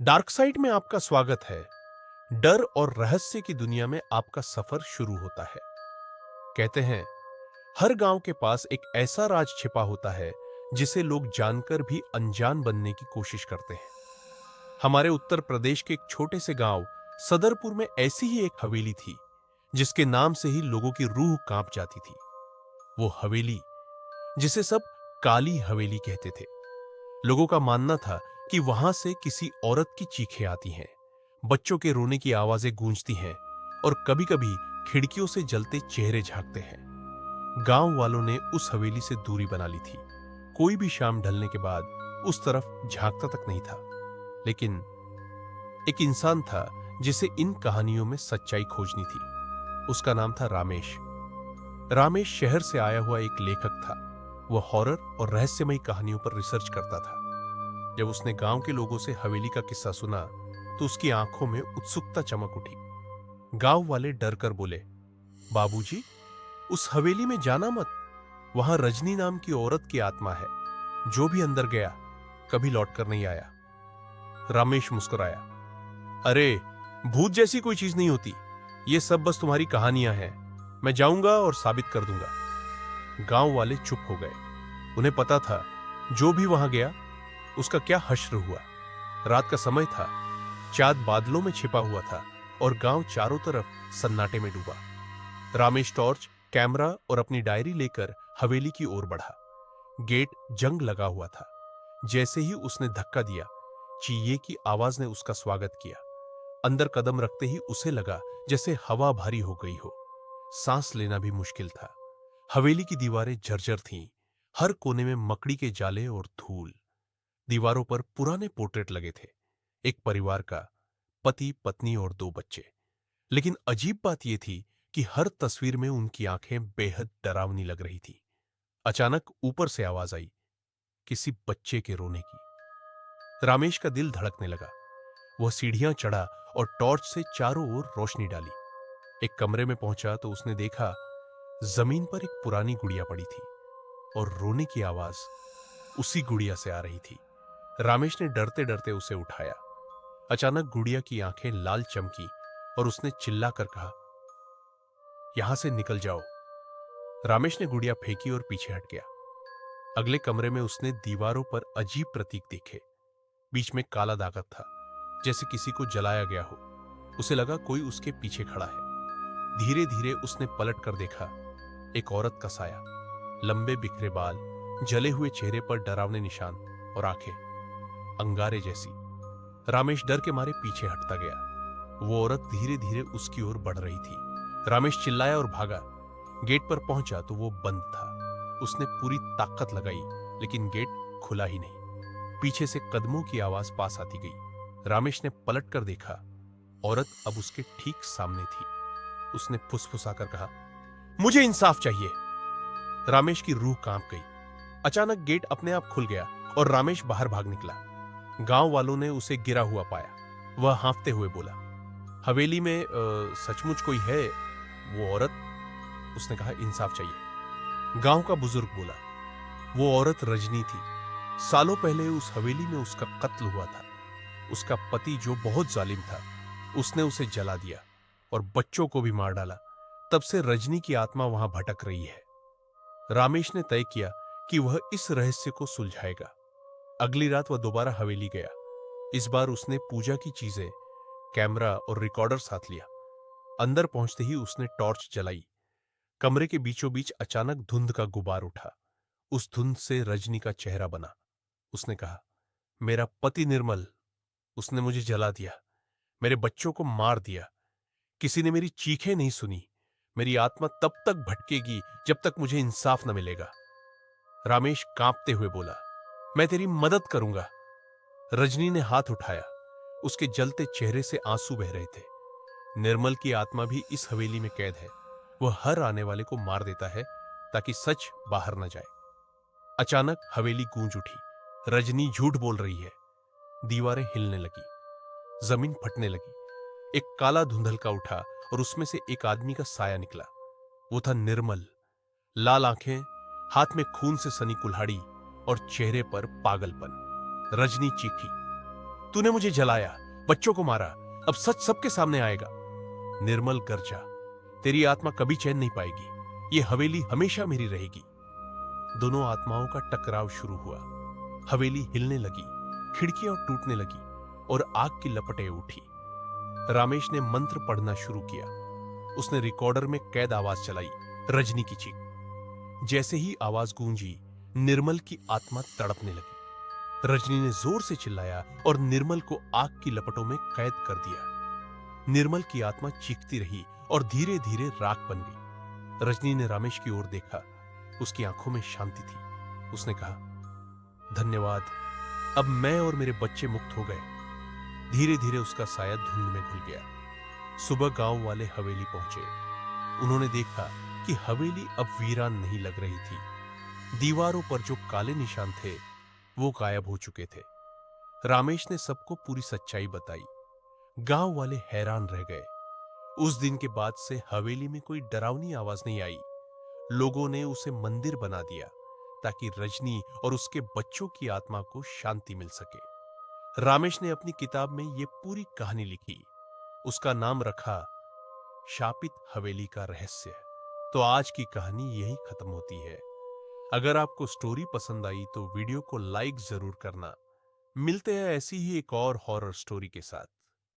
Dark side में आपका स्वागत है। डर और रहस्य की दुनिया में आपका सफर शुरू होता है। कहते हैं हर गांव के पास एक ऐसा राज छिपा होता है जिसे लोग जानकर भी अनजान बनने की कोशिश करते हैं। हमारे उत्तर प्रदेश के एक छोटे से गांव सदरपुर में ऐसी ही एक हवेली थी जिसके नाम से ही लोगों की रूह कांप जाती थी। वो हवेली जिसे सब काली हवेली कहते थे। लोगों का मानना था कि वहां से किसी औरत की चीखें आती हैं, बच्चों के रोने की आवाजें गूंजती हैं और कभी-कभी खिड़कियों से जलते चेहरे झांकते हैं। गांव वालों ने उस हवेली से दूरी बना ली थी। कोई भी शाम ढलने के बाद उस तरफ झांकता तक नहीं था। लेकिन एक इंसान था जिसे इन कहानियों में सच्चाई खोजनी थी। उसका नाम था रामेश। रामेश शहर से आया हुआ एक लेखक था। वह हॉरर और रहस्यमयी कहानियों पर रिसर्च करता था। जब उसने गांव के लोगों से हवेली का किस्सा सुना तो उसकी आंखों में उत्सुकता चमक उठी। गांव वाले डर कर बोले, बाबूजी, उस हवेली में जाना मत। वहां रजनी नाम की औरत की आत्मा है। जो भी अंदर गया कभी लौटकर नहीं आया। रामेश मुस्कुराया, अरे, भूत जैसी कोई चीज नहीं होती। ये सब बस तुम्हारी कहानियां हैं। मैं जाऊंगा और साबित कर दूंगा। गांव वाले चुप हो गए। उन्हें पता था जो भी वहां गया उसका क्या हश्र हुआ। रात का समय था। चांद बादलों में छिपा हुआ था और गांव चारों तरफ सन्नाटे में डूबा। रामेश टॉर्च, कैमरा और अपनी डायरी लेकर हवेली की ओर बढ़ा। गेट जंग लगा हुआ था। जैसे ही उसने धक्का दिया, चीये की आवाज ने उसका स्वागत किया। अंदर कदम रखते ही उसे लगा जैसे हवा भारी हो गई हो। सांस लेना भी मुश्किल था। हवेली की दीवारें जर्जर थीं। हर कोने में मकड़ी के जाले और धूल। दीवारों पर पुराने पोर्ट्रेट लगे थे। एक परिवार का, पति, पत्नी और दो बच्चे। लेकिन अजीब बात यह थी कि हर तस्वीर में उनकी आंखें बेहद डरावनी लग रही थी। अचानक ऊपर से आवाज आई, किसी बच्चे के रोने की। रामेश का दिल धड़कने लगा। वह सीढ़ियां चढ़ा और टॉर्च से चारों ओर रोशनी डाली। एक कमरे में पहुंचा तो उसने देखा जमीन पर एक पुरानी गुड़िया पड़ी थी और रोने की आवाज उसी गुड़िया से आ रही थी। रामेश ने डरते डरते उसे उठाया। अचानक गुड़िया की आंखें लाल चमकी और उसने चिल्लाकर कहा, यहां से निकल जाओ। रामेश ने गुड़िया फेंकी और पीछे हट गया। अगले कमरे में उसने दीवारों पर अजीब प्रतीक देखे। बीच में काला दाग था, जैसे किसी को जलाया गया हो। उसे लगा कोई उसके पीछे खड़ा है। धीरे धीरे उसने पलट कर देखा। एक औरत का साया, लंबे बिखरे बाल, जले हुए चेहरे पर डरावने निशान और आंखें अंगारे जैसी। रामेश डर के मारे पीछे हटता गया। वो औरत धीरे धीरे उसकी ओर बढ़ रही थी। रामेश चिल्लाया और भागा। गेट पर पहुंचा तो वो बंद था। उसने पूरी ताकत लगाई, लेकिन गेट खुला ही नहीं। पीछे से कदमों की आवाज पास आती गई। रामेश ने पलट कर देखा। औरत अब उसके ठीक सामने थी। उसने फुसफुसाकर कहा, मुझे इंसाफ चाहिए। रामेश की रूह कांप गई। अचानक गेट अपने आप खुल गया और रामेश बाहर भाग निकला। गांव वालों ने उसे गिरा हुआ पाया। वह हांफते हुए बोला, हवेली में सचमुच कोई है वो औरत? उसने कहा, इंसाफ चाहिए। गांव का बुजुर्ग बोला, वो औरत रजनी थी। सालों पहले उस हवेली में उसका कत्ल हुआ था। उसका पति जो बहुत जालिम था, उसने उसे जला दिया और बच्चों को भी मार डाला। तब से रजनी की आत्मा वहां भटक रही है। रामेश ने तय किया कि वह इस रहस्य को सुलझाएगा। अगली रात वह दोबारा हवेली गया। इस बार उसने पूजा की चीजें, कैमरा और रिकॉर्डर साथ लिया। अंदर पहुंचते ही उसने टॉर्च जलाई। कमरे के बीचों बीच अचानक धुंध का गुबार उठा। उस धुंध से रजनी का चेहरा बना। उसने कहा, मेरा पति निर्मल, उसने मुझे जला दिया। मेरे बच्चों को मार दिया। किसी ने मेरी चीखें नहीं सुनी। मेरी आत्मा तब तक भटकेगी जब तक मुझे इंसाफ न मिलेगा। रामेश कांपते हुए बोला, मैं तेरी मदद करूंगा। रजनी ने हाथ उठाया। उसके जलते चेहरे से आंसू बह रहे थे। निर्मल की आत्मा भी इस हवेली में कैद है। वह हर आने वाले को मार देता है ताकि सच बाहर न जाए। अचानक हवेली गूंज उठी। रजनी झूठ बोल रही है। दीवारें हिलने लगी, जमीन फटने लगी। एक काला धुंधलका उठा और उसमें से एक आदमी का साया निकला। वो था निर्मल। लाल आंखें, हाथ में खून से सनी कुल्हाड़ी और चेहरे पर पागलपन। रजनी चीखी, तूने मुझे जलाया, बच्चों को मारा, अब सच सबके सामने आएगा। निर्मल गर्जा, तेरी आत्मा कभी चैन नहीं पाएगी, ये हवेली हमेशा मेरी रहेगी। दोनों आत्माओं का टकराव शुरू हुआ। हवेली हिलने लगी, खिड़कियां टूटने लगी और आग की लपटें उठी। रामेश ने मंत्र पढ़ना शुरू किया। उसने रिकॉर्डर में कैद आवाज चलाई, रजनी की चीख। जैसे ही आवाज गूंजी, निर्मल की आत्मा तड़पने लगी। रजनी ने जोर से चिल्लाया और निर्मल को आग की लपटों में कैद कर दिया। निर्मल की आत्मा चीखती रही और धीरे धीरे राख बन गई। रजनी ने रामेश की ओर देखा, उसकी आंखों में शांति थी। उसने कहा, धन्यवाद, अब मैं और मेरे बच्चे मुक्त हो गए। धीरे धीरे उसका साया धुंध में घुल गया। सुबह गांव वाले हवेली पहुंचे। उन्होंने देखा कि हवेली अब वीरान नहीं लग रही थी। दीवारों पर जो काले निशान थे वो गायब हो चुके थे। रामेश ने सबको पूरी सच्चाई बताई। गांव वाले हैरान रह गए। उस दिन के बाद से हवेली में कोई डरावनी आवाज नहीं आई। लोगों ने उसे मंदिर बना दिया ताकि रजनी और उसके बच्चों की आत्मा को शांति मिल सके। रामेश ने अपनी किताब में यह पूरी कहानी लिखी। उसका नाम रखा शापित हवेली का रहस्य। तो आज की कहानी यही खत्म होती है। अगर आपको स्टोरी पसंद आई तो वीडियो को लाइक जरूर करना। मिलते हैं ऐसी ही एक और हॉरर स्टोरी के साथ।